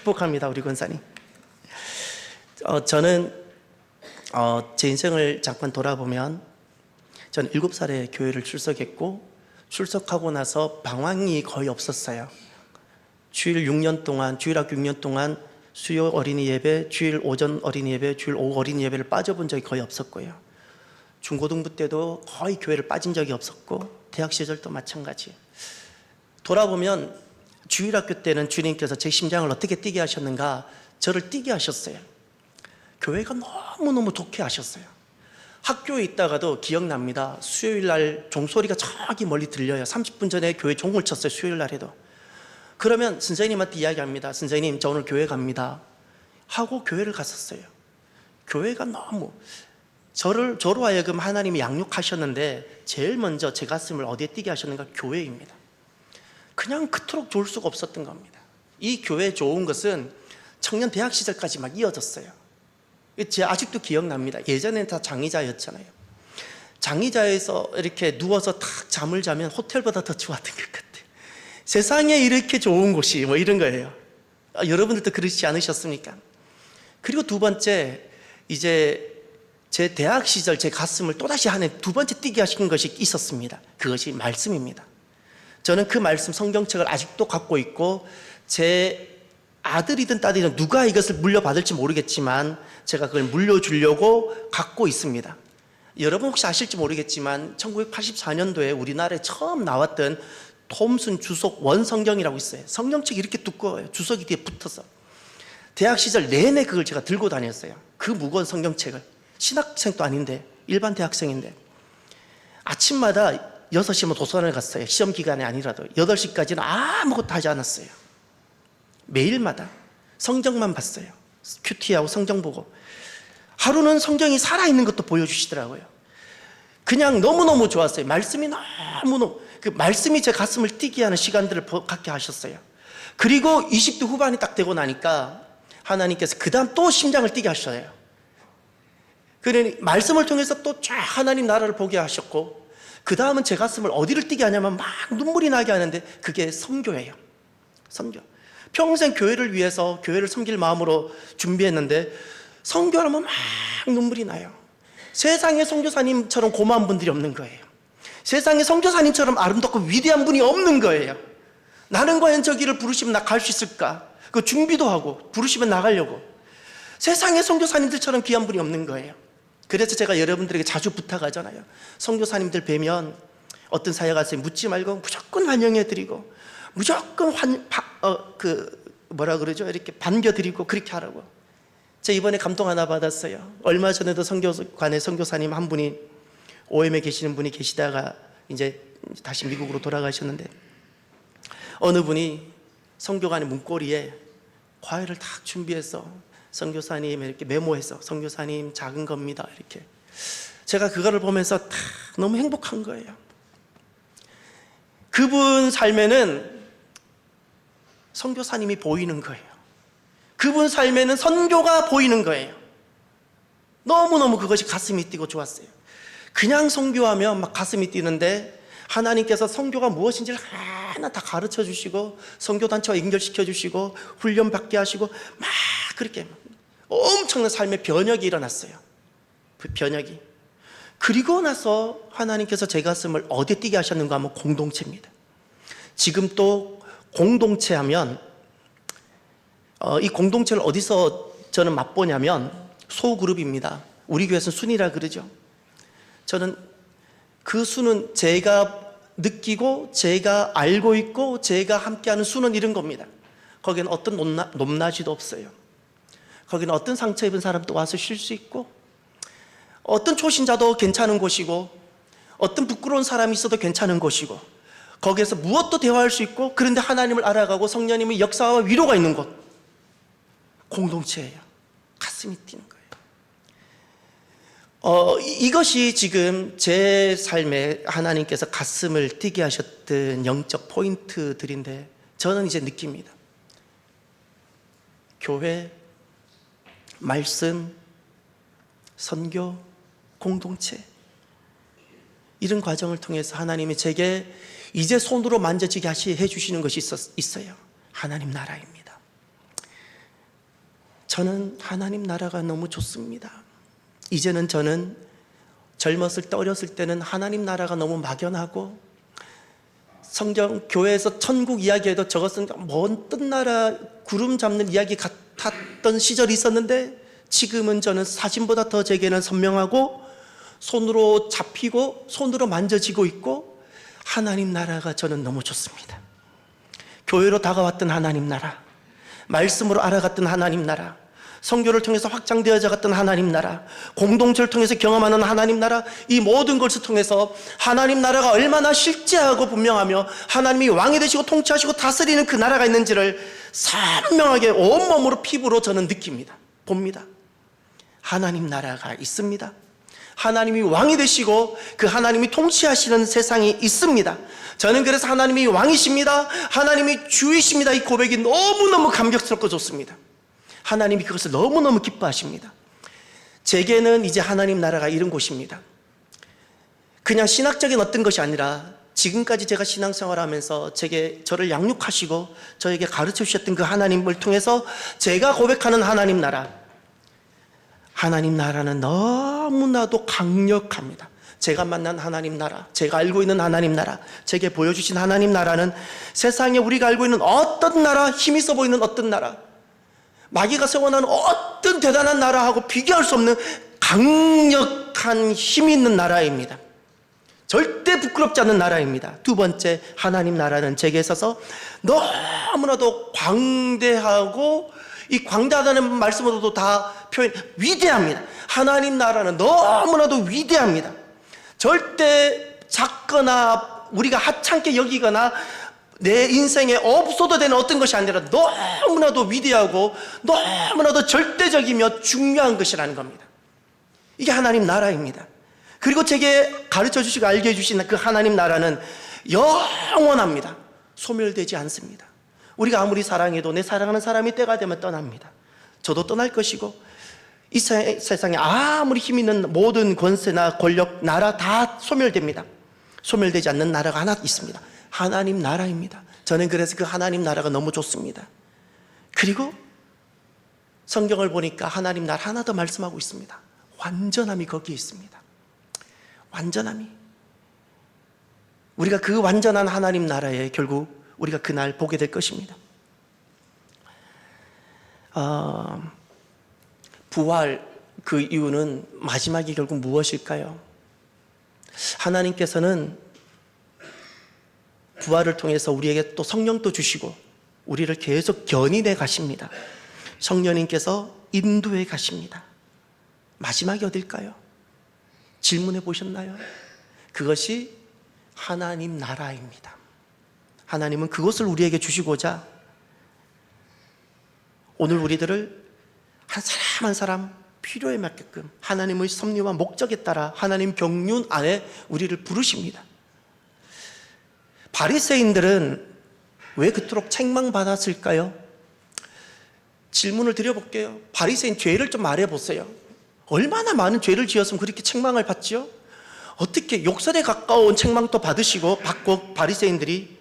축복합니다, 우리 권사님. 저는 제 인생을 잠깐 돌아보면 저는 7살에 교회를 출석했고 출석하고 나서 방황이 거의 없었어요. 주일 6년 동안, 주일학교 6년 동안 수요 어린이 예배, 주일 오전 어린이 예배, 주일 오후 어린이 예배를 빠져본 적이 거의 없었고요. 중고등부 때도 거의 교회를 빠진 적이 없었고 대학 시절도 마찬가지. 돌아보면 주일학교 때는 주님께서 제 심장을 어떻게 뛰게 하셨는가, 저를 뛰게 하셨어요. 교회가 너무너무 독해 하셨어요. 학교에 있다가도 기억납니다. 수요일 날 종소리가 저기 멀리 들려요. 30분 전에 교회 종을 쳤어요, 수요일 날에도. 그러면 선생님한테 이야기합니다. 선생님, 저 오늘 교회 갑니다 하고 교회를 갔었어요. 교회가 너무 저로 하여금 하나님이 양육하셨는데 제일 먼저 제 가슴을 어디에 뛰게 하셨는가? 교회입니다. 그냥 그토록 좋을 수가 없었던 겁니다. 이 교회 좋은 것은 청년 대학 시절까지 막 이어졌어요. 제가 아직도 기억납니다. 예전에는 다 장의자였잖아요. 장의자에서 이렇게 누워서 탁 잠을 자면 호텔보다 더 좋았던 것 같아요. 세상에 이렇게 좋은 곳이 뭐 이런 거예요. 여러분들도 그러시지 않으셨습니까? 그리고 두 번째, 이제 제 대학 시절 제 가슴을 또다시 하는 두 번째 뛰게 하신 것이 있었습니다. 그것이 말씀입니다. 저는 그 말씀 성경책을 아직도 갖고 있고 제 아들이든 딸이든 누가 이것을 물려받을지 모르겠지만 제가 그걸 물려주려고 갖고 있습니다. 여러분 혹시 아실지 모르겠지만 1984년도에 우리나라에 처음 나왔던 톰슨 주석 원성경이라고 있어요. 성경책이 이렇게 두꺼워요. 주석이 뒤에 붙어서. 대학 시절 내내 그걸 제가 들고 다녔어요. 그 무거운 성경책을. 신학생도 아닌데 일반 대학생인데 아침마다 6시면 도서관을 갔어요. 시험 기간이 아니라도 8시까지는 아무것도 하지 않았어요. 매일마다 성경만 봤어요. 큐티하고 성경 보고. 하루는 성경이 살아있는 것도 보여주시더라고요. 그냥 너무너무 좋았어요. 말씀이 너무너무, 그 말씀이 제 가슴을 뛰게 하는 시간들을 갖게 하셨어요. 그리고 20대 후반이 딱 되고 나니까 하나님께서 그 다음 또 심장을 뛰게 하셔요. 그러니 말씀을 통해서 또 쫙 하나님 나라를 보게 하셨고, 그 다음은 제 가슴을 어디를 뛰게 하냐면 막 눈물이 나게 하는데 그게 선교예요. 선교. 평생 교회를 위해서 교회를 섬길 마음으로 준비했는데 선교하면 막 눈물이 나요. 세상에 선교사님처럼 고마운 분들이 없는 거예요. 세상에 선교사님처럼 아름답고 위대한 분이 없는 거예요. 나는 과연 저 길을 부르시면 나 갈 수 있을까? 그 준비도 하고 부르시면 나가려고. 세상에 선교사님들처럼 귀한 분이 없는 거예요. 그래서 제가 여러분들에게 자주 부탁하잖아요. 선교사님들 뵈면 어떤 사역 가서 묻지 말고 무조건 환영해드리고 무조건 이렇게 반겨드리고 그렇게 하라고. 제가 이번에 감동 하나 받았어요. 얼마 전에도 선교관의 선교사님 한 분이 OM에 계시는 분이 계시다가 이제 다시 미국으로 돌아가셨는데 어느 분이 선교관의 문고리에 과외를 딱 준비해서 선교사님 이렇게 메모해서 선교사님 작은 겁니다 이렇게. 제가 그거를 보면서 다 너무 행복한 거예요. 그분 삶에는 선교사님이 보이는 거예요. 그분 삶에는 선교가 보이는 거예요. 너무너무 그것이 가슴이 뛰고 좋았어요. 그냥 선교하면 막 가슴이 뛰는데 하나님께서 선교가 무엇인지를 하나 다 가르쳐 주시고 선교단체와 연결시켜 주시고 훈련 받게 하시고 막 그렇게 엄청난 삶의 변혁이 일어났어요. 그 변혁이. 그리고 나서 하나님께서 제 가슴을 어디에 뛰게 하셨는가 하면 공동체입니다. 지금 또 공동체 하면 이 공동체를 어디서 저는 맛보냐면 소그룹입니다. 우리 교회에서는 순이라 그러죠. 저는 그 수는 제가 느끼고 제가 알고 있고 제가 함께하는 수는 이런 겁니다. 거기는 어떤 높낮이도 없어요. 거기는 어떤 상처 입은 사람도 와서 쉴 수 있고 어떤 초신자도 괜찮은 곳이고 어떤 부끄러운 사람이 있어도 괜찮은 곳이고 거기에서 무엇도 대화할 수 있고 그런데 하나님을 알아가고 성령님의 역사와 위로가 있는 곳. 공동체예요. 가슴이 뛰는 거예요. 이것이 지금 제 삶에 하나님께서 가슴을 뛰게 하셨던 영적 포인트들인데 저는 이제 느낍니다. 교회, 말씀, 선교, 공동체 이런 과정을 통해서 하나님이 제게 이제 손으로 만져지게 해주시는 것이 있어요. 하나님 나라입니다. 저는 하나님 나라가 너무 좋습니다. 이제는 저는 젊었을 때, 어렸을 때는 하나님 나라가 너무 막연하고 성경 교회에서 천국 이야기해도 저것은 먼 뜬나라 구름 잡는 이야기 같았던 시절이 있었는데, 지금은 저는 사진보다 더 제게는 선명하고 손으로 잡히고 손으로 만져지고 있고, 하나님 나라가 저는 너무 좋습니다. 교회로 다가왔던 하나님 나라, 말씀으로 알아갔던 하나님 나라, 선교를 통해서 확장되어져 갔던 하나님 나라, 공동체를 통해서 경험하는 하나님 나라, 이 모든 것을 통해서 하나님 나라가 얼마나 실제하고 분명하며 하나님이 왕이 되시고 통치하시고 다스리는 그 나라가 있는지를 선명하게 온몸으로 피부로 저는 느낍니다. 봅니다. 하나님 나라가 있습니다. 하나님이 왕이 되시고 그 하나님이 통치하시는 세상이 있습니다. 저는 그래서 하나님이 왕이십니다, 하나님이 주이십니다, 이 고백이 너무너무 감격스럽고 좋습니다. 하나님이 그것을 너무너무 기뻐하십니다. 제게는 이제 하나님 나라가 이런 곳입니다. 그냥 신학적인 어떤 것이 아니라 지금까지 제가 신앙생활을 하면서 저를 양육하시고 저에게 가르쳐 주셨던 그 하나님을 통해서 제가 고백하는 하나님 나라, 하나님 나라는 너무나도 강력합니다. 제가 만난 하나님 나라, 제가 알고 있는 하나님 나라, 제게 보여주신 하나님 나라는 세상에 우리가 알고 있는 어떤 나라, 힘 있어 보이는 어떤 나라, 마귀가 세워놓은 어떤 대단한 나라하고 비교할 수 없는 강력한 힘이 있는 나라입니다. 절대 부끄럽지 않는 나라입니다. 두 번째, 하나님 나라는 제게 있어서 너무나도 광대하고, 이 광대하다는 말씀으로도 다 표현, 위대합니다. 하나님 나라는 너무나도 위대합니다. 절대 작거나 우리가 하찮게 여기거나 내 인생에 없어도 되는 어떤 것이 아니라 너무나도 위대하고 너무나도 절대적이며 중요한 것이라는 겁니다. 이게 하나님 나라입니다. 그리고 제게 가르쳐 주시고 알게 해주신 그 하나님 나라는 영원합니다. 소멸되지 않습니다. 우리가 아무리 사랑해도 내 사랑하는 사람이 때가 되면 떠납니다. 저도 떠날 것이고, 이 세상에 아무리 힘 있는 모든 권세나 권력, 나라 다 소멸됩니다. 소멸되지 않는 나라가 하나 있습니다. 하나님 나라입니다. 저는 그래서 그 하나님 나라가 너무 좋습니다. 그리고 성경을 보니까 하나님 나라 하나 더 말씀하고 있습니다. 완전함이 거기에 있습니다. 완전함이. 우리가 그 완전한 하나님 나라에 결국 우리가 그날 보게 될 것입니다. 부활, 그 이유는 마지막이 결국 무엇일까요? 하나님께서는 부활을 통해서 우리에게 또 성령도 주시고 우리를 계속 견인해 가십니다. 성령님께서 인도해 가십니다. 마지막이 어딜까요? 질문해 보셨나요? 그것이 하나님 나라입니다. 하나님은 그것을 우리에게 주시고자 오늘 우리들을 한 사람 한 사람 필요에 맞게끔 하나님의 섭리와 목적에 따라 하나님 경륜 안에 우리를 부르십니다. 바리새인들은 왜 그토록 책망받았을까요? 질문을 드려볼게요. 바리새인 죄를 좀 말해보세요. 얼마나 많은 죄를 지었으면 그렇게 책망을 받지요? 어떻게 욕설에 가까운 책망도 받고 바리새인들이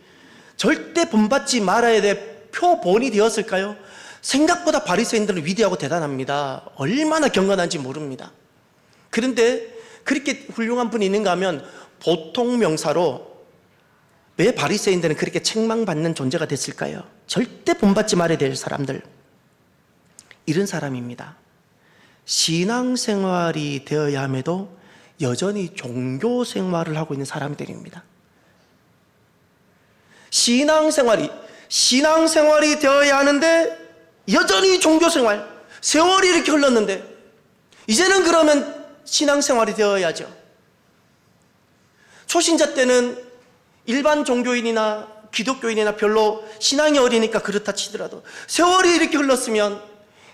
절대 본받지 말아야 될 표본이 되었을까요? 생각보다 바리새인들은 위대하고 대단합니다. 얼마나 경건한지 모릅니다. 그런데 그렇게 훌륭한 분이 있는가 하면 보통 명사로 왜 바리새인들은 그렇게 책망받는 존재가 됐을까요? 절대 본받지 말아야 될 사람들, 이런 사람입니다. 신앙생활이 되어야 함에도 여전히 종교생활을 하고 있는 사람들입니다. 신앙생활이 되어야 하는데 여전히 종교생활, 세월이 이렇게 흘렀는데 이제는 그러면 신앙생활이 되어야죠. 초신자 때는 일반 종교인이나 기독교인이나 별로 신앙이 어리니까 그렇다 치더라도 세월이 이렇게 흘렀으면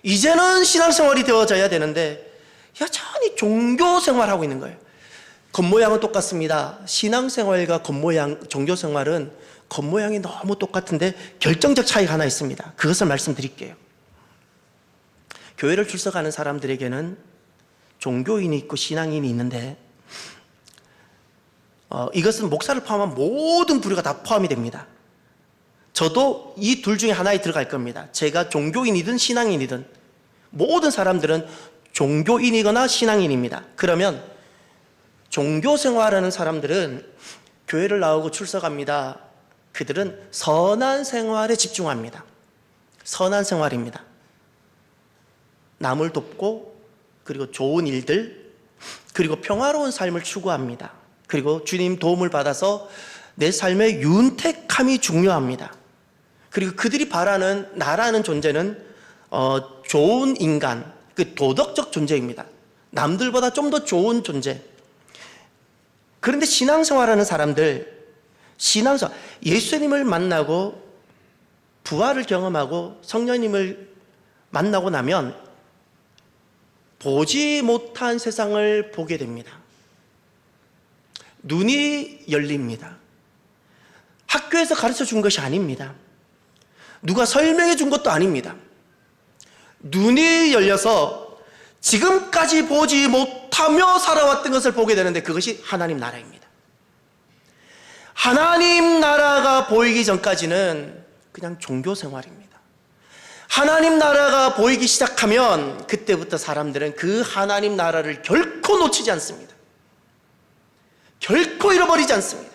이제는 신앙생활이 되어져야 되는데 여전히 종교생활하고 있는 거예요. 겉모양은 똑같습니다. 신앙생활과 겉모양, 종교생활은 겉모양이 너무 똑같은데 결정적 차이가 하나 있습니다. 그것을 말씀드릴게요. 교회를 출석하는 사람들에게는 종교인이 있고 신앙인이 있는데 이것은 목사를 포함한 모든 부류가 다 포함이 됩니다. 저도 이 둘 중에 하나에 들어갈 겁니다. 제가 종교인이든 신앙인이든 모든 사람들은 종교인이거나 신앙인입니다. 그러면 종교 생활하는 사람들은 교회를 나오고 출석합니다. 그들은 선한 생활에 집중합니다. 선한 생활입니다. 남을 돕고, 그리고 좋은 일들, 그리고 평화로운 삶을 추구합니다. 그리고 주님 도움을 받아서 내 삶의 윤택함이 중요합니다. 그리고 그들이 바라는 나라는 존재는 좋은 인간, 그 도덕적 존재입니다. 남들보다 좀 더 좋은 존재. 그런데 신앙생활하는 사람들, 신앙생활, 예수님을 만나고 부활을 경험하고 성령님을 만나고 나면 보지 못한 세상을 보게 됩니다. 눈이 열립니다. 학교에서 가르쳐 준 것이 아닙니다. 누가 설명해 준 것도 아닙니다. 눈이 열려서 지금까지 보지 못하며 살아왔던 것을 보게 되는데, 그것이 하나님 나라입니다. 하나님 나라가 보이기 전까지는 그냥 종교 생활입니다. 하나님 나라가 보이기 시작하면 그때부터 사람들은 그 하나님 나라를 결코 놓치지 않습니다. 결코 잃어버리지 않습니다.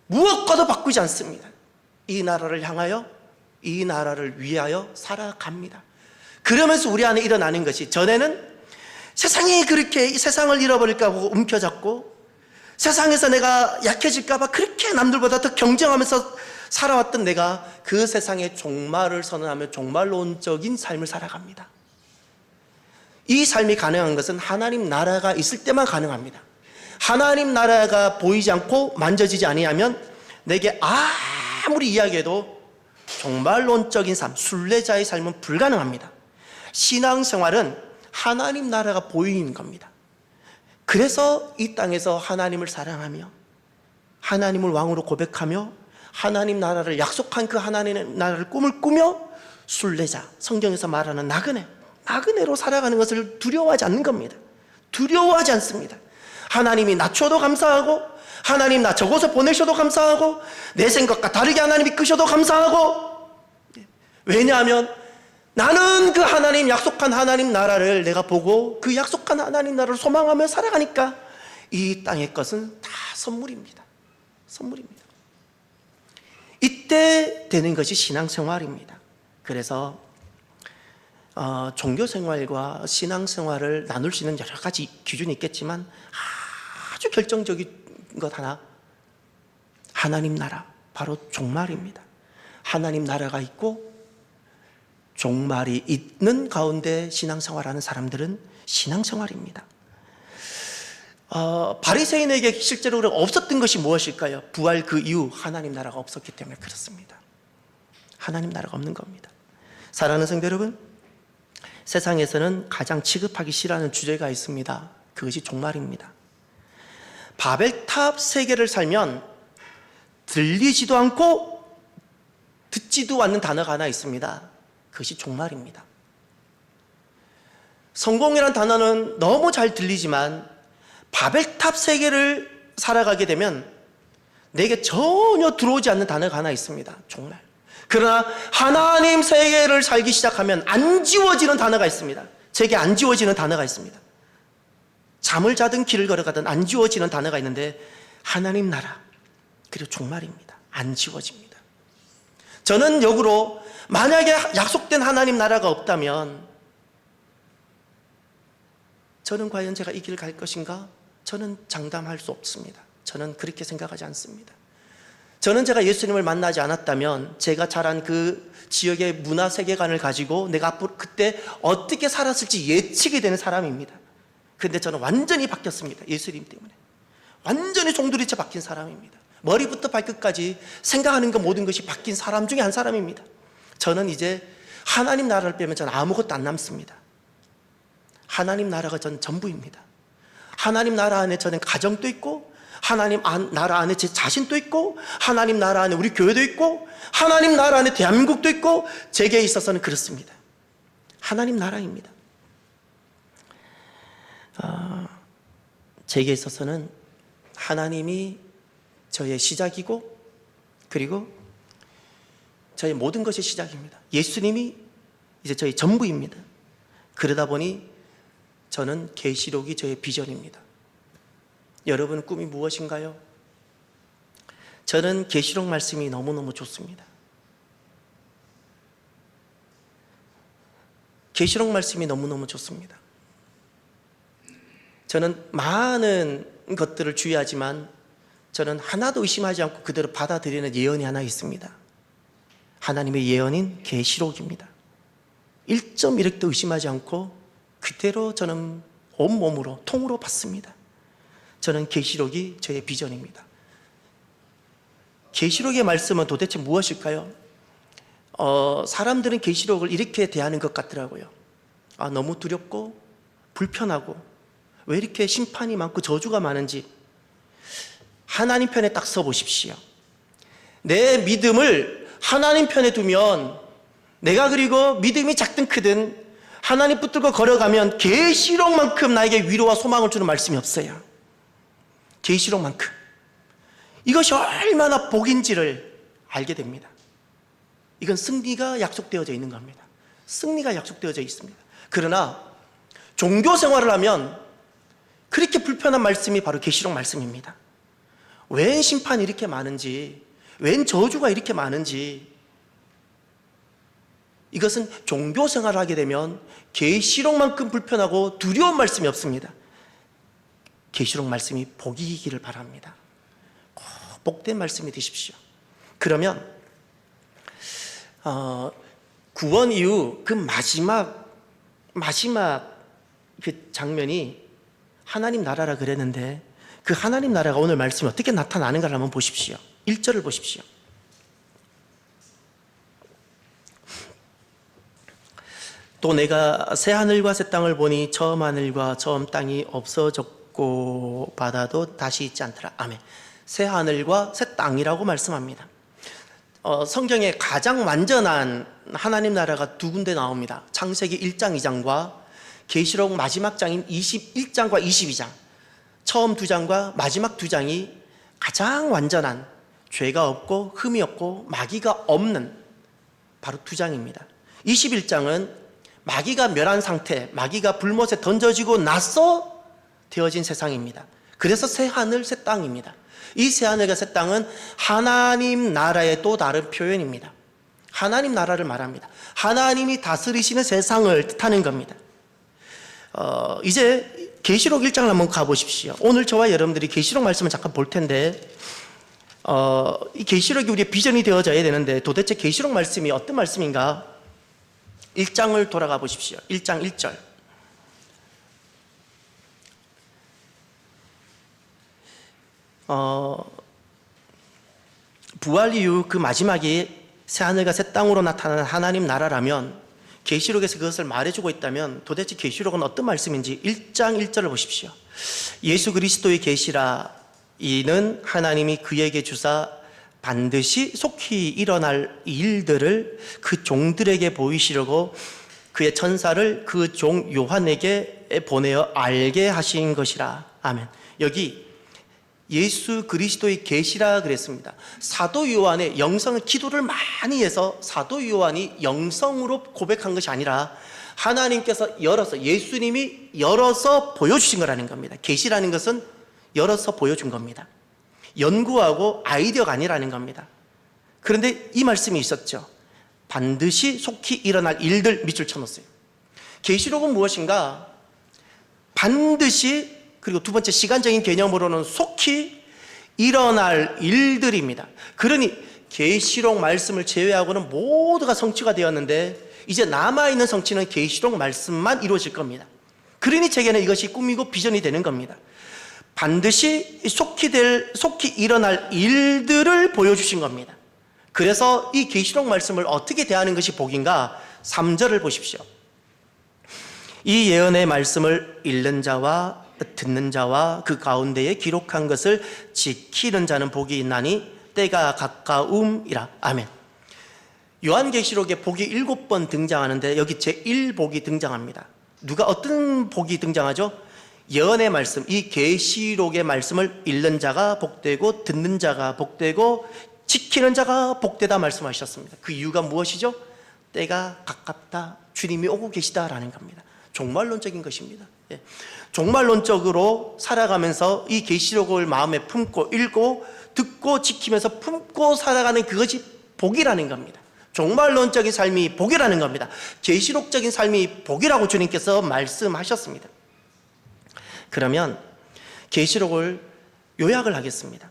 무엇과도 바꾸지 않습니다. 이 나라를 향하여, 이 나라를 위하여 살아갑니다. 그러면서 우리 안에 일어나는 것이, 전에는 세상이 그렇게 이 세상을 잃어버릴까 하고 움켜잡고, 세상에서 내가 약해질까 봐 그렇게 남들보다 더 경쟁하면서 살아왔던 내가 그 세상의 종말을 선언하며 종말론적인 삶을 살아갑니다. 이 삶이 가능한 것은 하나님 나라가 있을 때만 가능합니다. 하나님 나라가 보이지 않고 만져지지 아니하면 내게 아무리 이야기해도 종말론적인 삶, 순례자의 삶은 불가능합니다. 신앙생활은 하나님 나라가 보이는 겁니다. 그래서 이 땅에서 하나님을 사랑하며 하나님을 왕으로 고백하며 하나님 나라를 약속한 그 하나님 나라를 꿈을 꾸며 순례자, 성경에서 말하는 나그네로 살아가는 것을 두려워하지 않는 겁니다. 두려워하지 않습니다. 하나님이 낮춰도 감사하고, 하나님 나 저곳에 보내셔도 감사하고, 내 생각과 다르게 하나님이 이끄셔도 감사하고. 왜냐하면 나는 그 하나님, 약속한 하나님 나라를 내가 보고 그 약속한 하나님 나라를 소망하며 살아가니까 이 땅의 것은 다 선물입니다. 선물입니다. 이때 되는 것이 신앙생활입니다. 그래서 종교생활과 신앙생활을 나눌 수 있는 여러 가지 기준이 있겠지만 아주 결정적인 것 하나, 하나님 나라, 바로 종말입니다. 하나님 나라가 있고 종말이 있는 가운데 신앙생활하는 사람들은 신앙생활입니다. 바리새인에게 실제로 없었던 것이 무엇일까요? 부활 그 이후 하나님 나라가 없었기 때문에 그렇습니다. 하나님 나라가 없는 겁니다. 사랑하는 성도 여러분, 세상에서는 가장 취급하기 싫어하는 주제가 있습니다. 그것이 종말입니다. 바벨탑 세계를 살면 들리지도 않고 듣지도 않는 단어가 하나 있습니다. 그것이 종말입니다. 성공이란 단어는 너무 잘 들리지만 바벨탑 세계를 살아가게 되면 내게 전혀 들어오지 않는 단어가 하나 있습니다. 종말. 그러나 하나님 세계를 살기 시작하면 안 지워지는 단어가 있습니다. 제게 안 지워지는 단어가 있습니다. 잠을 자든 길을 걸어가든 안 지워지는 단어가 있는데, 하나님 나라 그리고 종말입니다. 안 지워집니다. 저는 역으로 만약에 약속된 하나님 나라가 없다면 저는 과연 제가 이 길을 갈 것인가? 저는 장담할 수 없습니다. 저는 그렇게 생각하지 않습니다. 저는 제가 예수님을 만나지 않았다면 제가 자란 그 지역의 문화 세계관을 가지고 내가 앞으로 그때 어떻게 살았을지 예측이 되는 사람입니다. 그런데 저는 완전히 바뀌었습니다. 예수님 때문에. 완전히 종두리째 바뀐 사람입니다. 머리부터 발끝까지 생각하는 것 모든 것이 바뀐 사람 중에 한 사람입니다. 저는 이제 하나님 나라를 빼면 저는 아무것도 안 남습니다. 하나님 나라가 전 전부입니다. 하나님 나라 안에 저는 가정도 있고, 하나님 나라 안에 제 자신도 있고, 하나님 나라 안에 우리 교회도 있고, 하나님 나라 안에 대한민국도 있고, 제게 있어서는 그렇습니다. 하나님 나라입니다. 제게 있어서는 하나님이 저의 시작이고, 그리고 저의 모든 것의 시작입니다. 예수님이 이제 저희 전부입니다. 그러다 보니 저는 계시록이 저의 비전입니다. 여러분 꿈이 무엇인가요? 저는 계시록 말씀이 너무너무 좋습니다. 계시록 말씀이 너무너무 좋습니다. 저는 많은 것들을 주의하지만 저는 하나도 의심하지 않고 그대로 받아들이는 예언이 하나 있습니다. 하나님의 예언인 계시록입니다. 1.1획도 의심하지 않고 그대로 저는 온몸으로 통으로 받습니다. 저는 계시록이 저의 비전입니다. 계시록의 말씀은 도대체 무엇일까요? 사람들은 계시록을 이렇게 대하는 것 같더라고요. 너무 두렵고 불편하고 왜 이렇게 심판이 많고 저주가 많은지 하나님 편에 딱 서보십시오. 내 믿음을 하나님 편에 두면 내가 그리고 믿음이 작든 크든 하나님 붙들고 걸어가면 계시록만큼 나에게 위로와 소망을 주는 말씀이 없어요. 계시록만큼. 이것이 얼마나 복인지를 알게 됩니다. 이건 승리가 약속되어져 있는 겁니다. 승리가 약속되어져 있습니다. 그러나 종교 생활을 하면 그렇게 불편한 말씀이 바로 계시록 말씀입니다. 웬 심판이 이렇게 많은지, 웬 저주가 이렇게 많은지, 이것은 종교 생활을 하게 되면 계시록만큼 불편하고 두려운 말씀이 없습니다. 계시록 말씀이 복이기를 바랍니다. 꼭 복된 말씀이 되십시오. 그러면 구원 이후 그 마지막 그 장면이 하나님 나라라 그랬는데 그 하나님 나라가 오늘 말씀이 어떻게 나타나는가를 한번 보십시오. 1절을 보십시오. 또 내가 새 하늘과 새 땅을 보니 처음 하늘과 처음 땅이 없어졌고 바다도 다시 있지 않더라. 아멘. 새 하늘과 새 땅이라고 말씀합니다. 성경에 가장 완전한 하나님 나라가 두 군데 나옵니다. 창세기 1장 2장과 계시록 마지막 장인 21장과 22장. 처음 두 장과 마지막 두 장이 가장 완전한, 죄가 없고 흠이 없고 마귀가 없는 바로 두 장입니다. 21장은 마귀가 멸한 상태, 마귀가 불못에 던져지고 나서 되어진 세상입니다. 그래서 새 하늘 새 땅입니다. 이 새 하늘과 새 땅은 하나님 나라의 또 다른 표현입니다. 하나님 나라를 말합니다. 하나님이 다스리시는 세상을 뜻하는 겁니다. 이제 계시록 1장을 한번 가보십시오. 오늘 저와 여러분들이 계시록 말씀을 잠깐 볼 텐데 이 계시록이 우리의 비전이 되어져야 되는데 도대체 계시록 말씀이 어떤 말씀인가? 1장을 돌아가 보십시오. 1장 1절. 부활 이후 그 마지막이 새하늘과 새 땅으로 나타나는 하나님 나라라면 계시록에서 그것을 말해주고 있다면 도대체 계시록은 어떤 말씀인지 1장 1절을 보십시오. 예수 그리스도의 계시라 이는 하나님이 그에게 주사 반드시 속히 일어날 일들을 그 종들에게 보이시려고 그의 천사를 그 종 요한에게 보내어 알게 하신 것이라. 아멘. 여기 예수 그리스도의 계시라 그랬습니다. 사도 요한의 영성을 기도를 많이 해서 사도 요한이 영성으로 고백한 것이 아니라 하나님께서 열어서, 예수님이 열어서 보여주신 거라는 겁니다. 계시라는 것은 열어서 보여준 겁니다. 연구하고 아이디어가 아니라는 겁니다. 그런데 이 말씀이 있었죠. 반드시 속히 일어날 일들 밑줄 쳐놓았어요. 계시록은 무엇인가? 반드시, 그리고 두 번째 시간적인 개념으로는 속히 일어날 일들입니다. 그러니 계시록 말씀을 제외하고는 모두가 성취가 되었는데 이제 남아있는 성취는 계시록 말씀만 이루어질 겁니다. 그러니 제게는 이것이 꿈이고 비전이 되는 겁니다. 반드시 속히 일어날 일들을 보여주신 겁니다. 그래서 이 계시록 말씀을 어떻게 대하는 것이 복인가? 3절을 보십시오. 이 예언의 말씀을 읽는 자와 듣는 자와 그 가운데에 기록한 것을 지키는 자는 복이 있나니 때가 가까움이라. 아멘. 요한계시록에 복이 7번 등장하는데 여기 제1복이 등장합니다. 누가 어떤 복이 등장하죠? 예언의 말씀, 이 계시록의 말씀을 읽는 자가 복되고 듣는 자가 복되고 지키는 자가 복되다 말씀하셨습니다. 그 이유가 무엇이죠? 때가 가깝다 주님이 오고 계시다라는 겁니다. 종말론적인 것입니다. 예. 종말론적으로 살아가면서 이 계시록을 마음에 품고 읽고 듣고 지키면서 품고 살아가는 그것이 복이라는 겁니다. 종말론적인 삶이 복이라는 겁니다. 계시록적인 삶이 복이라고 주님께서 말씀하셨습니다. 그러면 계시록을 요약을 하겠습니다.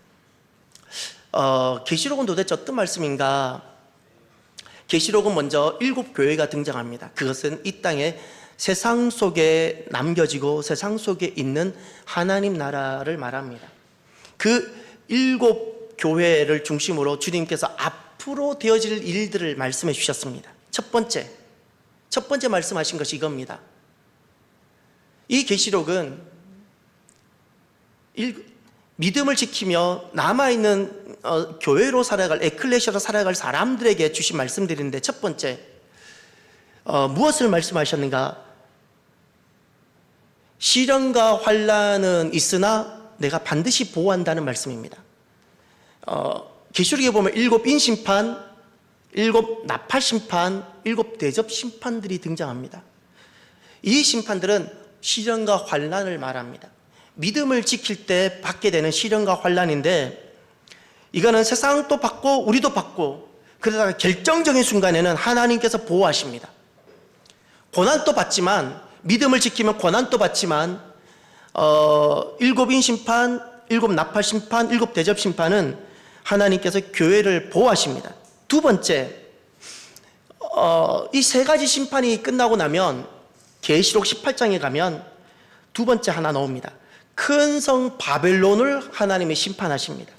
계시록은 도대체 어떤 말씀인가? 계시록은 먼저 7교회가 등장합니다. 그것은 이 땅에 세상 속에 남겨지고 세상 속에 있는 하나님 나라를 말합니다. 그 7교회를 중심으로 주님께서 앞으로 되어질 일들을 말씀해 주셨습니다. 첫 번째 말씀하신 것이 이겁니다. 이 계시록은 믿음을 지키며 남아있는 교회로 살아갈, 에클레시아로 살아갈 사람들에게 주신 말씀들인데, 첫 번째 무엇을 말씀하셨는가? 시련과 환난은 있으나 내가 반드시 보호한다는 말씀입니다. 계시록에 보면 7 인심판, 7 나팔 심판, 7 대접 심판들이 등장합니다. 이 심판들은 시련과 환난을 말합니다. 믿음을 지킬 때 받게 되는 시련과 환난인데, 이거는 세상도 받고 우리도 받고, 그러다가 결정적인 순간에는 하나님께서 보호하십니다. 고난도 받지만, 믿음을 지키면 고난도 받지만 7인 심판, 7 나팔 심판, 7 대접 심판은 하나님께서 교회를 보호하십니다. 두 번째, 이 세 가지 심판이 끝나고 나면 계시록 18장에 가면 두 번째 하나 나옵니다. 큰 성 바벨론을 하나님이 심판하십니다.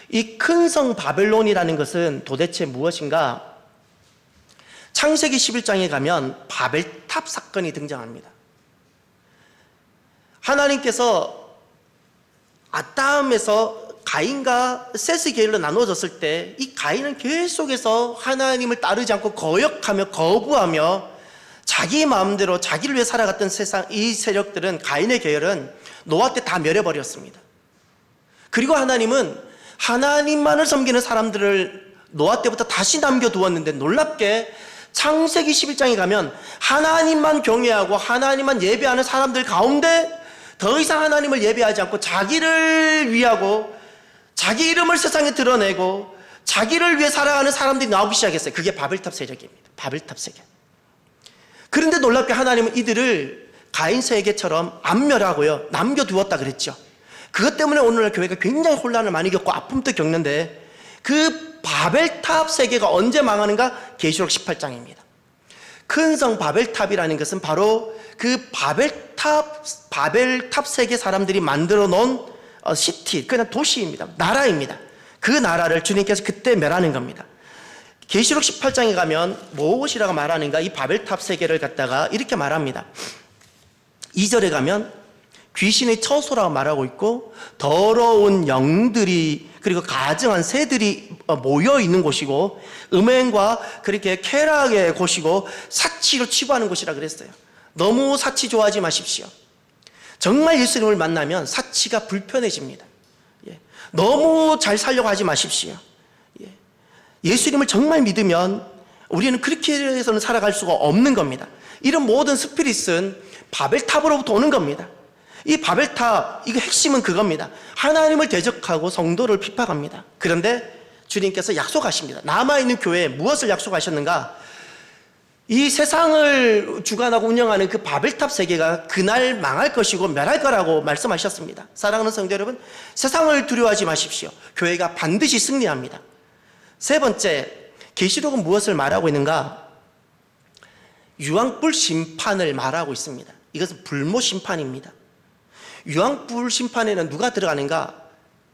이 큰 성 바벨론이라는 것은 도대체 무엇인가? 창세기 11장에 가면 바벨탑 사건이 등장합니다. 하나님께서 아담에서 가인과 셋의 계열로 나누어졌을 때 이 가인은 계속해서 하나님을 따르지 않고 거역하며 거부하며 자기 마음대로 자기를 위해 살아갔던 세상, 이 세력들은, 가인의 계열은 노아 때 다 멸해버렸습니다. 그리고 하나님은 하나님만을 섬기는 사람들을 노아 때부터 다시 남겨두었는데, 놀랍게 창세기 11장에 가면 하나님만 경외하고 하나님만 예배하는 사람들 가운데 더 이상 하나님을 예배하지 않고 자기를 위하고 자기 이름을 세상에 드러내고 자기를 위해 살아가는 사람들이 나오기 시작했어요. 그게 바벨탑 세력입니다. 바벨탑 세력. 그런데 놀랍게 하나님은 이들을 가인 세계처럼 안 멸하고요, 남겨두었다 그랬죠. 그것 때문에 오늘날 교회가 굉장히 혼란을 많이 겪고 아픔도 겪는데, 그 바벨탑 세계가 언제 망하는가? 계시록 18장입니다. 큰 성 바벨탑이라는 것은 바로 그 바벨탑 세계 사람들이 만들어 놓은 시티, 그냥 도시입니다. 나라입니다. 그 나라를 주님께서 그때 멸하는 겁니다. 계시록 18장에 가면 무엇이라고 말하는가? 이 바벨탑 세계를 갖다가 이렇게 말합니다. 2절에 가면 귀신의 처소라고 말하고 있고, 더러운 영들이, 그리고 가증한 새들이 모여 있는 곳이고, 음행과 그렇게 쾌락의 곳이고, 사치로 치부하는 곳이라 그랬어요. 너무 사치 좋아하지 마십시오. 정말 예수님을 만나면 사치가 불편해집니다. 너무 잘 살려고 하지 마십시오. 예수님을 정말 믿으면 우리는 그렇게 해서는 살아갈 수가 없는 겁니다. 이런 모든 스피릿은 바벨탑으로부터 오는 겁니다. 이 바벨탑, 이거 핵심은 그겁니다. 하나님을 대적하고 성도를 핍박합니다. 그런데 주님께서 약속하십니다. 남아있는 교회에 무엇을 약속하셨는가? 이 세상을 주관하고 운영하는 그 바벨탑 세계가 그날 망할 것이고 멸할 거라고 말씀하셨습니다. 사랑하는 성도 여러분, 세상을 두려워하지 마십시오. 교회가 반드시 승리합니다. 세 번째, 계시록은 무엇을 말하고 있는가? 유황불 심판을 말하고 있습니다. 이것은 불모 심판입니다. 유황불 심판에는 누가 들어가는가?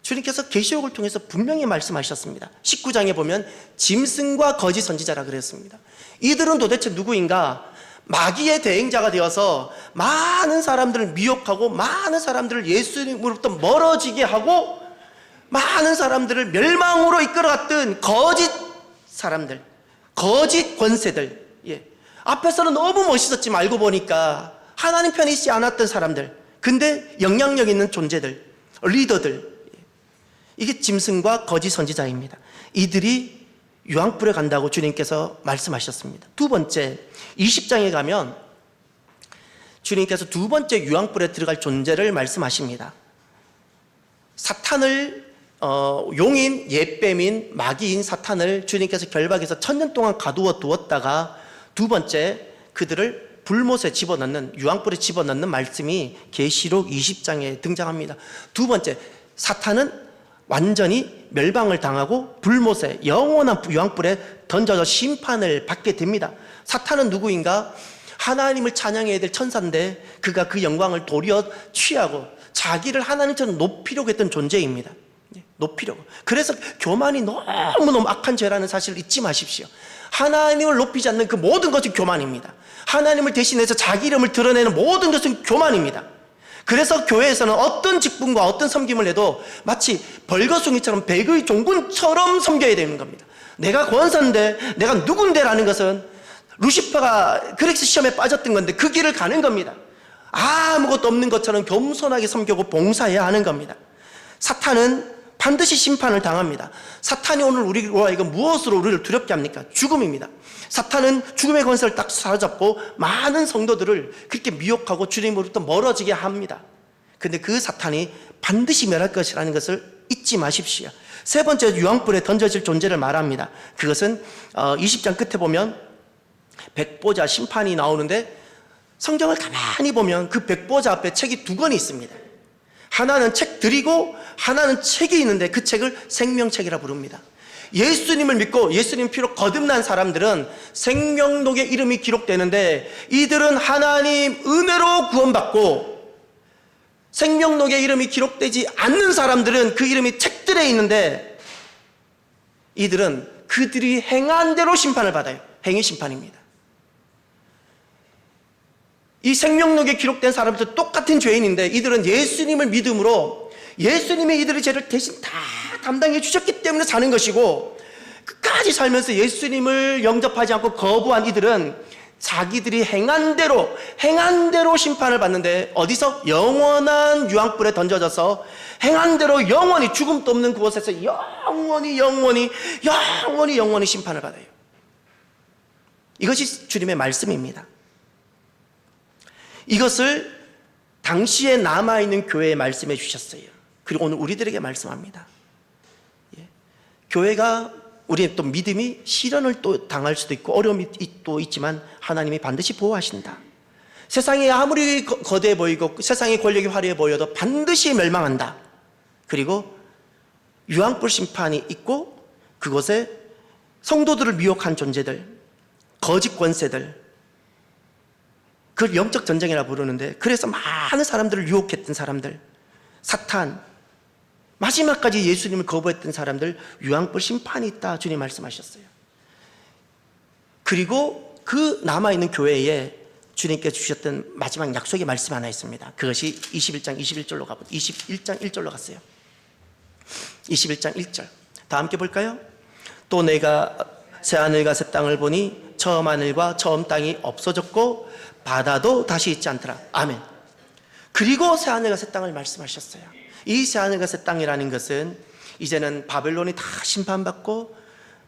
주님께서 계시록을 통해서 분명히 말씀하셨습니다. 19장에 보면 짐승과 거짓 선지자라 그랬습니다. 이들은 도대체 누구인가? 마귀의 대행자가 되어서 많은 사람들을 미혹하고 많은 사람들을 예수님으로부터 멀어지게 하고 많은 사람들을 멸망으로 이끌어갔던 거짓 사람들, 거짓 권세들. 앞에서는 너무 멋있었지만 알고 보니까 하나님 편에 있지 않았던 사람들, 근데 영향력 있는 존재들, 리더들, 이게 짐승과 거짓 선지자입니다. 이들이 유황불에 간다고 주님께서 말씀하셨습니다. 두 번째, 20장에 가면 주님께서 두 번째 유황불에 들어갈 존재를 말씀하십니다. 사탄을 용인, 옛뱀인, 마귀인 사탄을 주님께서 결박해서 1000년 동안 가두어 두었다가 두 번째 그들을 불못에 집어넣는, 유황불에 집어넣는 말씀이 계시록 20장에 등장합니다. 두 번째, 사탄은 완전히 멸망을 당하고 불못에, 영원한 유황불에 던져져 심판을 받게 됩니다. 사탄은 누구인가? 하나님을 찬양해야 될 천사인데 그가 그 영광을 도리어 취하고 자기를 하나님처럼 높이려고 했던 존재입니다. 높이려고. 그래서 교만이 너무너무 악한 죄라는 사실을 잊지 마십시오. 하나님을 높이지 않는 그 모든 것이 교만입니다. 하나님을 대신해서 자기 이름을 드러내는 모든 것은 교만입니다. 그래서 교회에서는 어떤 직분과 어떤 섬김을 해도 마치 벌거숭이처럼 백의 종군처럼 섬겨야 되는 겁니다. 내가 권사인데, 내가 누군데라는 것은 루시퍼가 그렉스 시험에 빠졌던 건데 그 길을 가는 겁니다. 아무것도 없는 것처럼 겸손하게 섬기고 봉사해야 하는 겁니다. 사탄은 반드시 심판을 당합니다. 사탄이 오늘 우리로 하여금 무엇으로 우리를 두렵게 합니까? 죽음입니다. 사탄은 죽음의 권세를 딱 사로잡고 많은 성도들을 그렇게 미혹하고 주님으로부터 멀어지게 합니다. 근데 그 사탄이 반드시 멸할 것이라는 것을 잊지 마십시오. 세 번째, 유황불에 던져질 존재를 말합니다. 그것은 20장 끝에 보면 백보자 심판이 나오는데 성경을 가만히 보면 그 백보자 앞에 책이 두 권이 있습니다. 하나는 책들이고 하나는 책이 있는데 그 책을 생명책이라 부릅니다. 예수님을 믿고 예수님 피로 거듭난 사람들은 생명록에 이름이 기록되는데 이들은 하나님 은혜로 구원받고, 생명록에 이름이 기록되지 않는 사람들은 그 이름이 책들에 있는데 이들은 그들이 행한 대로 심판을 받아요. 행위 심판입니다. 이 생명록에 기록된 사람들도 똑같은 죄인인데 이들은 예수님을 믿음으로 예수님이 이들의 죄를 대신 다 담당해 주셨기 때문에 사는 것이고, 끝까지 살면서 예수님을 영접하지 않고 거부한 이들은 자기들이 행한 대로 심판을 받는데, 어디서? 영원한 유황불에 던져져서 행한 대로 영원히, 죽음도 없는 그곳에서 영원히 심판을 받아요. 이것이 주님의 말씀입니다. 이것을 당시에 남아있는 교회에 말씀해 주셨어요. 그리고 오늘 우리들에게 말씀합니다. 교회가, 우리의 또 믿음이 시련을 또 당할 수도 있고 어려움이 또 있지만 하나님이 반드시 보호하신다. 세상이 아무리 거대해 보이고 세상의 권력이 화려해 보여도 반드시 멸망한다. 그리고 유황불 심판이 있고 그곳에 성도들을 미혹한 존재들, 거짓 권세들, 그걸 영적 전쟁이라 부르는데, 그래서 많은 사람들을 유혹했던 사람들, 사탄, 마지막까지 예수님을 거부했던 사람들, 유황불 심판이 있다 주님 말씀하셨어요. 그리고 그 남아있는 교회에 주님께 주셨던 마지막 약속의 말씀 하나 있습니다. 그것이 21장 21절로 가보 21장 1절로 갔어요. 21장 1절 다 함께 볼까요? 또 내가 새하늘과 새 땅을 보니 처음 하늘과 처음 땅이 없어졌고 바다도 다시 있지 않더라. 아멘. 그리고 새하늘과 새 땅을 말씀하셨어요. 이 새하늘과 새 땅이라는 것은 이제는 바벨론이 다 심판받고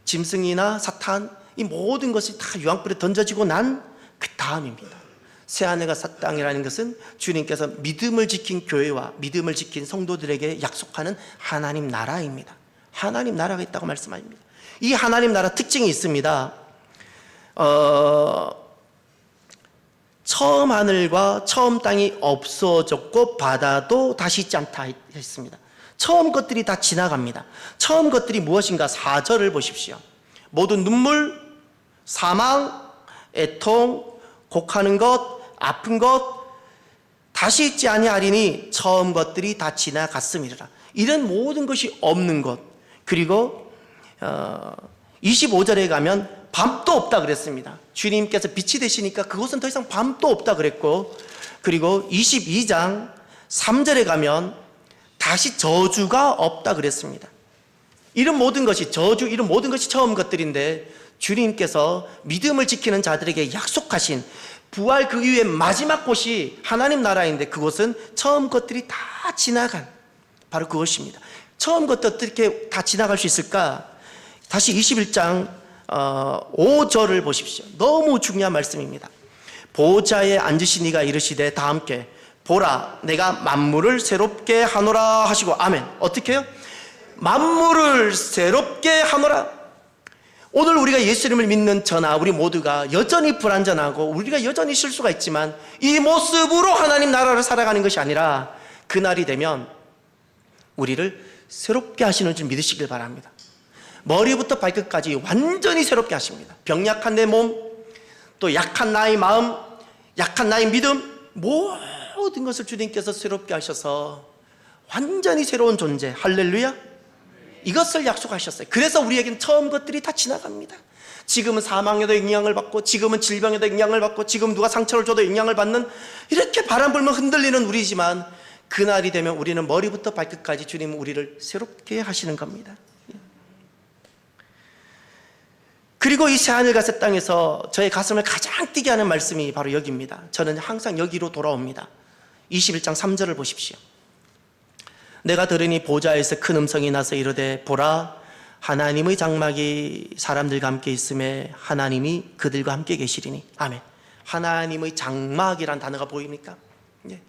짐승이나 사탄, 이 모든 것이 다 유황불에 던져지고 난 그 다음입니다. 새하늘과 새 땅이라는 것은 주님께서 믿음을 지킨 교회와 믿음을 지킨 성도들에게 약속하는 하나님 나라입니다. 하나님 나라가 있다고 말씀합니다. 이 하나님 나라 특징이 있습니다. 처음 하늘과 처음 땅이 없어졌고 바다도 다시 있지 않다 했습니다. 처음 것들이 다 지나갑니다. 처음 것들이 무엇인가? 4절을 보십시오. 모든 눈물, 사망, 애통, 곡하는 것, 아픈 것 다시 있지 아니하리니 처음 것들이 다 지나갔음이라. 이런 모든 것이 없는 것. 그리고 25절에 가면 밤도 없다 그랬습니다. 주님께서 빛이 되시니까 그곳은 더 이상 밤도 없다 그랬고, 그리고 22장 3절에 가면 다시 저주가 없다 그랬습니다. 이런 모든 것이 저주, 이런 모든 것이 처음 것들인데 주님께서 믿음을 지키는 자들에게 약속하신 부활 그 이후에 마지막 곳이 하나님 나라인데 그곳은 처음 것들이 다 지나간 바로 그것입니다. 처음 것들 어떻게 다 지나갈 수 있을까? 다시 21장 5절을 보십시오. 너무 중요한 말씀입니다. 보좌에 앉으신 이가 이르시되 다 함께 보라 내가 만물을 새롭게 하노라 하시고 아멘. 어떻게 해요? 만물을 새롭게 하노라. 오늘 우리가 예수님을 믿는 저나 우리 모두가 여전히 불완전하고 우리가 여전히 실수가 있지만 이 모습으로 하나님 나라를 살아가는 것이 아니라 그날이 되면 우리를 새롭게 하시는 줄 믿으시길 바랍니다. 머리부터 발끝까지 완전히 새롭게 하십니다. 병약한 내 몸, 또 약한 나의 마음, 약한 나의 믿음, 모든 것을 주님께서 새롭게 하셔서 완전히 새로운 존재, 할렐루야, 이것을 약속하셨어요. 그래서 우리에겐 처음 것들이 다 지나갑니다. 지금은 사망에도 영향을 받고, 지금은 질병에도 영향을 받고, 지금 누가 상처를 줘도 영향을 받는, 이렇게 바람 불면 흔들리는 우리지만 그날이 되면 우리는 머리부터 발끝까지 주님은 우리를 새롭게 하시는 겁니다. 그리고 이 새하늘과 새 땅에서 저의 가슴을 가장 뛰게 하는 말씀이 바로 여기입니다. 저는 항상 여기로 돌아옵니다. 21장 3절을 보십시오. 내가 들으니 보좌에서 큰 음성이 나서 이르되 보라 하나님의 장막이 사람들과 함께 있음에 하나님이 그들과 함께 계시리니 아멘. 하나님의 장막이란 단어가 보입니까? 네.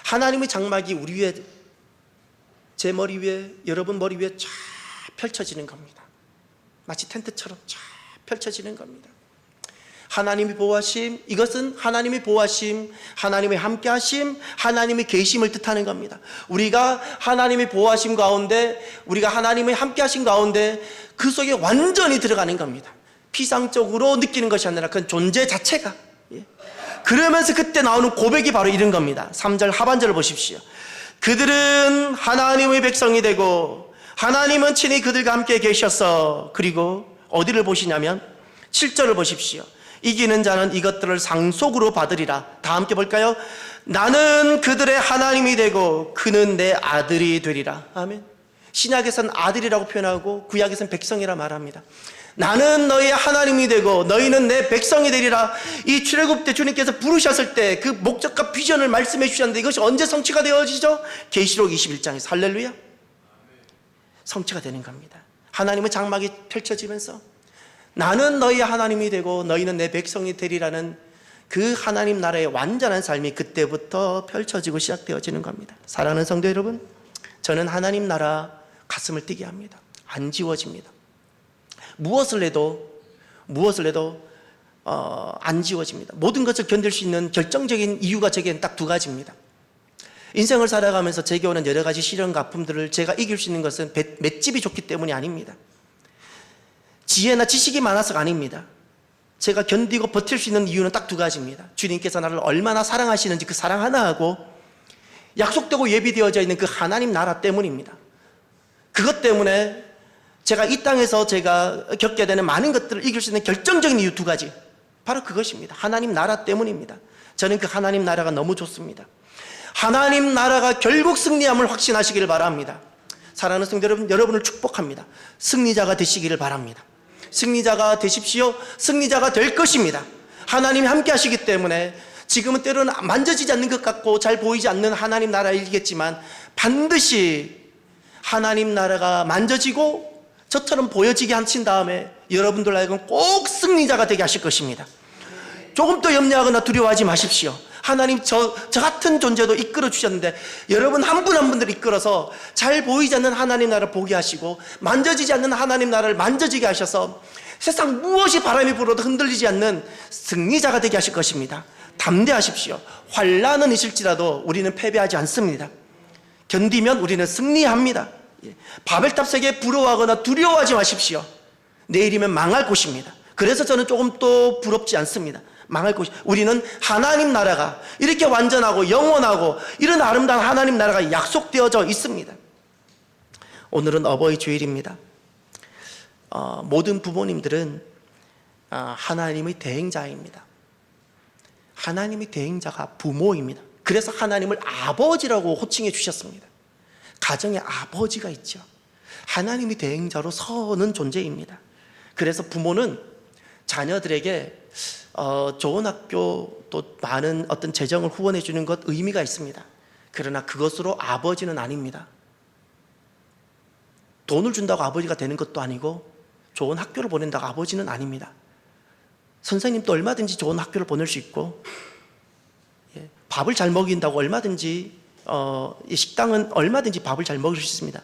하나님의 장막이 우리 위에, 제 머리 위에, 여러분 머리 위에 쫙 펼쳐지는 겁니다. 마치 텐트처럼 쫙 펼쳐지는 겁니다. 하나님이 보호하심, 이것은 하나님이 보호하심, 하나님의 함께하심, 하나님의 계심을 뜻하는 겁니다. 우리가 하나님의 보호하심 가운데, 우리가 하나님의 함께하심 가운데 그 속에 완전히 들어가는 겁니다. 피상적으로 느끼는 것이 아니라 그 존재 자체가. 그러면서 그때 나오는 고백이 바로 이런 겁니다. 3절 하반절을 보십시오. 그들은 하나님의 백성이 되고 하나님은 친히 그들과 함께 계셔서, 그리고 어디를 보시냐면 7절을 보십시오. 이기는 자는 이것들을 상속으로 받으리라. 다 함께 볼까요? 나는 그들의 하나님이 되고 그는 내 아들이 되리라. 아멘. 신약에서는 아들이라고 표현하고 구약에서는 백성이라 말합니다. 나는 너희의 하나님이 되고 너희는 내 백성이 되리라. 이 출애굽 때 주님께서 부르셨을 때 그 목적과 비전을 말씀해 주셨는데 이것이 언제 성취가 되어지죠? 계시록 21장에서. 할렐루야. 성취가 되는 겁니다. 하나님의 장막이 펼쳐지면서 나는 너희의 하나님이 되고 너희는 내 백성이 되리라는 그 하나님 나라의 완전한 삶이 그때부터 펼쳐지고 시작되어지는 겁니다. 사랑하는 성도 여러분, 저는 하나님 나라 가슴을 뛰게 합니다. 안 지워집니다. 무엇을 해도 안 지워집니다. 모든 것을 견딜 수 있는 결정적인 이유가 제게는 딱 두 가지입니다. 인생을 살아가면서 제게 오는 여러 가지 시련과 아픔들을 제가 이길 수 있는 것은 맷집이 좋기 때문이 아닙니다. 지혜나 지식이 많아서가 아닙니다. 제가 견디고 버틸 수 있는 이유는 딱 두 가지입니다. 주님께서 나를 얼마나 사랑하시는지 그 사랑 하나하고 약속되고 예비되어져 있는 그 하나님 나라 때문입니다. 그것 때문에 제가 이 땅에서 제가 겪게 되는 많은 것들을 이길 수 있는 결정적인 이유 두 가지, 바로 그것입니다. 하나님 나라 때문입니다. 저는 그 하나님 나라가 너무 좋습니다. 하나님 나라가 결국 승리함을 확신하시기를 바랍니다. 사랑하는 성도 여러분, 여러분을 축복합니다. 승리자가 되시기를 바랍니다. 승리자가 되십시오. 승리자가 될 것입니다. 하나님이 함께 하시기 때문에 지금은 때로는 만져지지 않는 것 같고 잘 보이지 않는 하나님 나라이겠지만 반드시 하나님 나라가 만져지고 저처럼 보여지게 하신 다음에 여러분들 하여금 꼭 승리자가 되게 하실 것입니다. 조금 더 염려하거나 두려워하지 마십시오. 하나님 저 같은 존재도 이끌어 주셨는데 여러분 한 분 한 분들 이끌어서 잘 보이지 않는 하나님 나라를 보게 하시고 만져지지 않는 하나님 나라를 만져지게 하셔서 세상 무엇이 바람이 불어도 흔들리지 않는 승리자가 되게 하실 것입니다. 담대하십시오. 환난은 있을지라도 우리는 패배하지 않습니다. 견디면 우리는 승리합니다. 바벨탑색에 부러워하거나 두려워하지 마십시오. 내일이면 망할 곳입니다. 그래서 저는 조금 또 부럽지 않습니다. 망할 곳이, 우리는 하나님 나라가 이렇게 완전하고 영원하고 이런 아름다운 하나님 나라가 약속되어져 있습니다. 오늘은 어버이 주일입니다. 모든 부모님들은 하나님의 대행자입니다. 하나님의 대행자가 부모입니다. 그래서 하나님을 아버지라고 호칭해 주셨습니다. 가정에 아버지가 있죠. 하나님의 대행자로 서는 존재입니다. 그래서 부모는 자녀들에게 좋은 학교 또 많은 어떤 재정을 후원해 주는 것 의미가 있습니다. 그러나 그것으로 아버지는 아닙니다. 돈을 준다고 아버지가 되는 것도 아니고 좋은 학교를 보낸다고 아버지는 아닙니다. 선생님도 얼마든지 좋은 학교를 보낼 수 있고, 밥을 잘 먹인다고 얼마든지 이 식당은 얼마든지 밥을 잘 먹을 수 있습니다.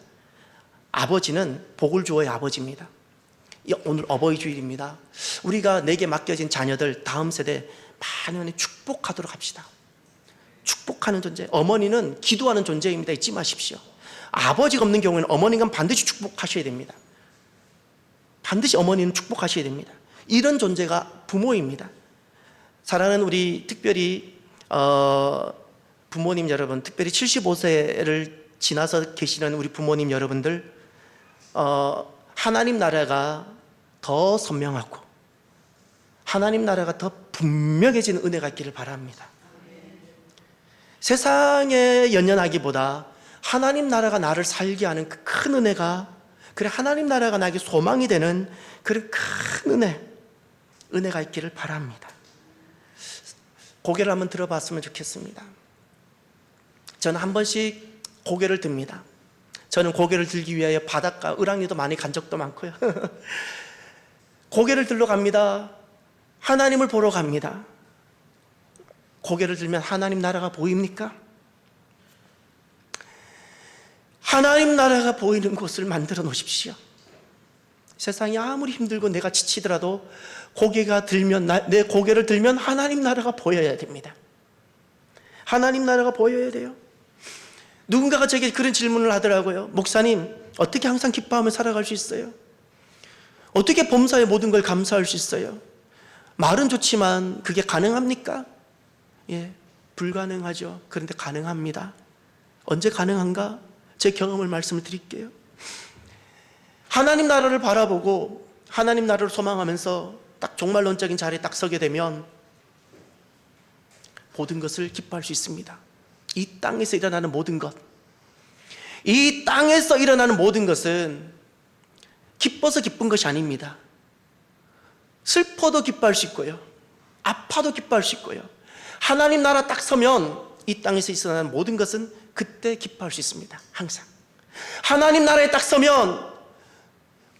아버지는 복을 주어야 아버지입니다. 오늘 어버이 주일입니다. 우리가 내게 맡겨진 자녀들 다음 세대 많이 축복하도록 합시다. 축복하는 존재. 어머니는 기도하는 존재입니다. 잊지 마십시오. 아버지가 없는 경우에는 어머니가 반드시 축복하셔야 됩니다. 반드시 어머니는 축복하셔야 됩니다. 이런 존재가 부모입니다. 사랑하는 우리 특별히 부모님 여러분, 특별히 75세를 지나서 계시는 우리 부모님 여러분들, 하나님 나라가 더 선명하고 하나님 나라가 더 분명해지는 은혜가 있기를 바랍니다. 세상에 연연하기보다 하나님 나라가 나를 살게 하는 그 큰 은혜가, 그래 하나님 나라가 나에게 소망이 되는 그런 큰 은혜가 있기를 바랍니다. 고개를 한번 들어봤으면 좋겠습니다. 저는 한 번씩 고개를 듭니다. 저는 고개를 들기 위하여 바닷가 을왕리도 많이 간 적도 많고요. 고개를 들러 갑니다. 하나님을 보러 갑니다. 고개를 들면 하나님 나라가 보입니까? 하나님 나라가 보이는 곳을 만들어 놓으십시오. 세상이 아무리 힘들고 내가 지치더라도 내 고개를 들면 하나님 나라가 보여야 됩니다. 하나님 나라가 보여야 돼요. 누군가가 제게 그런 질문을 하더라고요. 목사님, 어떻게 항상 기뻐하며 살아갈 수 있어요? 어떻게 범사의 모든 걸 감사할 수 있어요? 말은 좋지만 그게 가능합니까? 예, 불가능하죠. 그런데 가능합니다. 언제 가능한가? 제 경험을 말씀을 드릴게요. 하나님 나라를 바라보고 하나님 나라를 소망하면서 딱 종말론적인 자리에 딱 서게 되면 모든 것을 기뻐할 수 있습니다. 이 땅에서 일어나는 모든 것, 이 땅에서 일어나는 모든 것은 기뻐서 기쁜 것이 아닙니다. 슬퍼도 기뻐할 수 있고요, 아파도 기뻐할 수 있고요. 하나님 나라 딱 서면 이 땅에서 일어나는 모든 것은 그때 기뻐할 수 있습니다. 항상 하나님 나라에 딱 서면,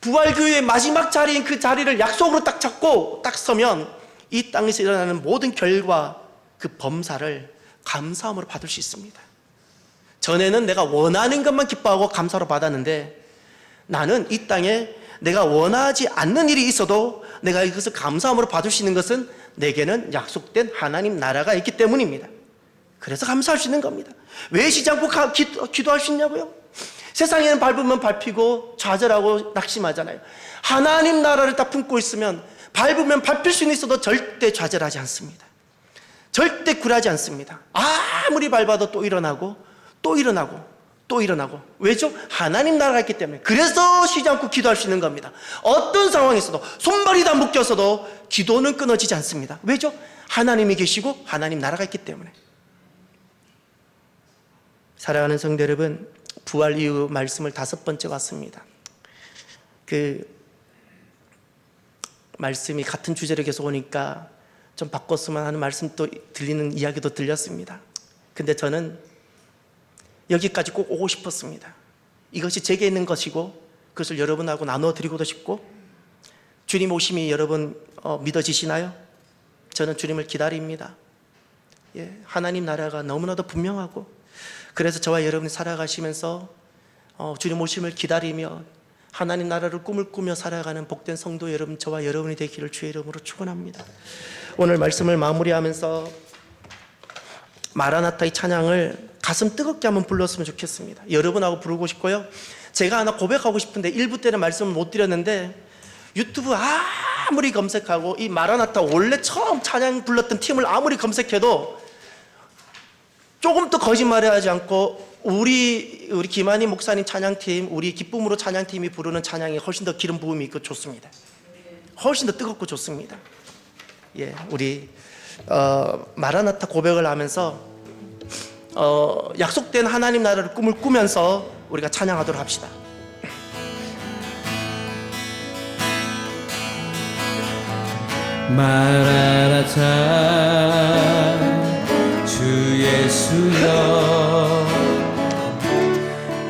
부활교회의 마지막 자리인 그 자리를 약속으로 딱 잡고 딱 서면 이 땅에서 일어나는 모든 결과, 그 범사를 감사함으로 받을 수 있습니다. 전에는 내가 원하는 것만 기뻐하고 감사로 받았는데, 나는 이 땅에 내가 원하지 않는 일이 있어도 내가 이것을 감사함으로 받을 수 있는 것은 내게는 약속된 하나님 나라가 있기 때문입니다. 그래서 감사할 수 있는 겁니다. 왜 쉬지 않고 기도할 수 있냐고요? 세상에는 밟으면 밟히고 좌절하고 낙심하잖아요. 하나님 나라를 딱 품고 있으면 밟으면 밟힐 수는 있어도 절대 좌절하지 않습니다. 절대 굴하지 않습니다. 아무리 밟아도 또 일어나고 또 일어나고 또 일어나고. 왜죠? 하나님 나라가 있기 때문에. 그래서 쉬지 않고 기도할 수 있는 겁니다. 어떤 상황에서도, 손발이 다 묶였어도 기도는 끊어지지 않습니다. 왜죠? 하나님이 계시고 하나님 나라가 있기 때문에. 사랑하는 성도 여러분, 부활 이후 말씀을 5번째 왔습니다. 그 말씀이 같은 주제로 계속 오니까 좀 바꿨으면 하는 말씀도 들리는 이야기도 들렸습니다. 근데 저는 여기까지 꼭 오고 싶었습니다. 이것이 제게 있는 것이고 그것을 여러분하고 나눠 드리고도 싶고, 주님 오심이 여러분 믿어지시나요? 저는 주님을 기다립니다. 예, 하나님 나라가 너무나도 분명하고, 그래서 저와 여러분이 살아가시면서 주님 오심을 기다리며 하나님 나라를 꿈을 꾸며 살아가는 복된 성도 여러분, 저와 여러분이 되기를 주의 이름으로 축원합니다. 오늘 말씀을 마무리하면서 마라나타의 찬양을 가슴 뜨겁게 한번 불렀으면 좋겠습니다. 여러분하고 부르고 싶고요. 제가 하나 고백하고 싶은데 1부 때는 말씀을 못 드렸는데, 유튜브 아무리 검색하고 이 마라나타 원래 처음 찬양 불렀던 팀을 아무리 검색해도 조금 더 거짓말을 하지 않고 우리 김한희 목사님 찬양팀, 우리 기쁨으로 찬양팀이 부르는 찬양이 훨씬 더 기름 부음이 있고 좋습니다. 훨씬 더 뜨겁고 좋습니다. 예, 우리 마라나타 고백을 하면서 약속된 하나님 나라를 꿈을 꾸면서 우리가 찬양하도록 합시다. 마라나타 주 예수여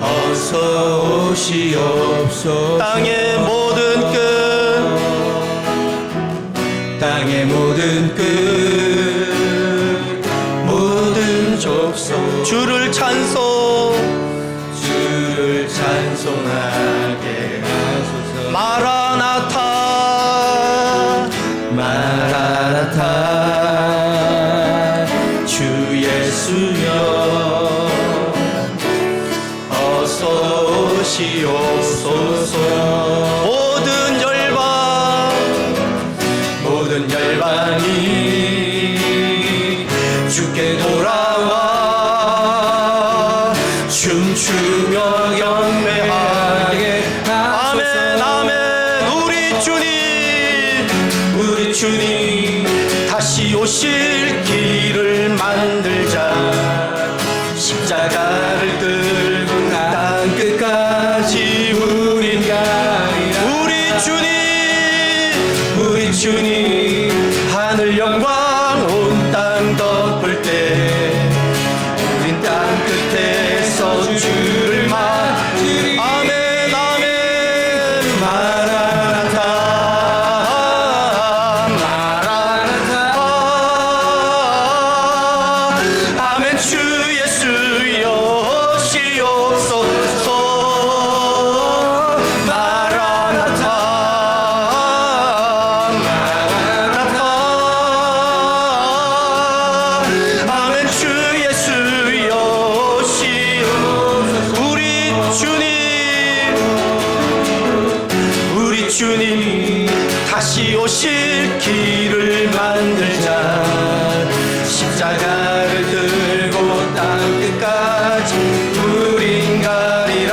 어서 오시옵소서. 땅의 모든 끝 함께 돌아와 춤추며 경배하게 아멘 아멘. 우리 주님 다시 오실 길을 만들자. 십자가를 들고 땅 끝까지 우린 가리라. 우리 주님 하늘 영광 온 땅 덮을 때 우린 땅 끝에서 주를 맞으리. 아멘 아멘. 마라나타 마라나타. 아멘. 주 예수여 오시옵소서. 마라나타 마라나타. 아멘. 주 예수여 오시옵소서. 우리 주님 다시 오실 길을 만들자. 십자가를 들고 땅 끝까지 우린 가리라.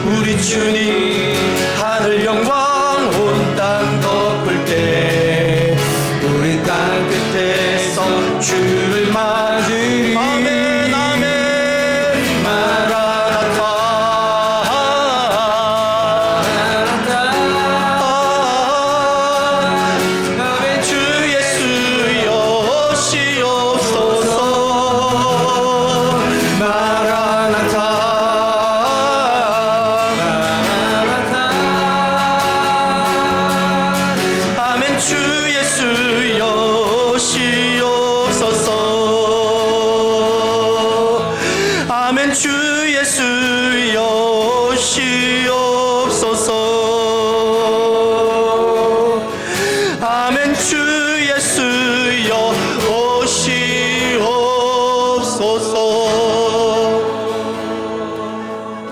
우리 주님 하늘 영광 온 땅 덮을 때 우린 땅 끝에서 주를 맞으리. 아멘 아멘. 마라나타 아멘. 주 예수여 오시옵소서. 마라나타 마라나타. 아멘. 주 예수여 오시옵소서. 아멘. 주 예수여 오시옵소서. 아멘. 주 예수여 오시옵소서.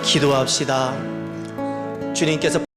기도합시다. 주님께서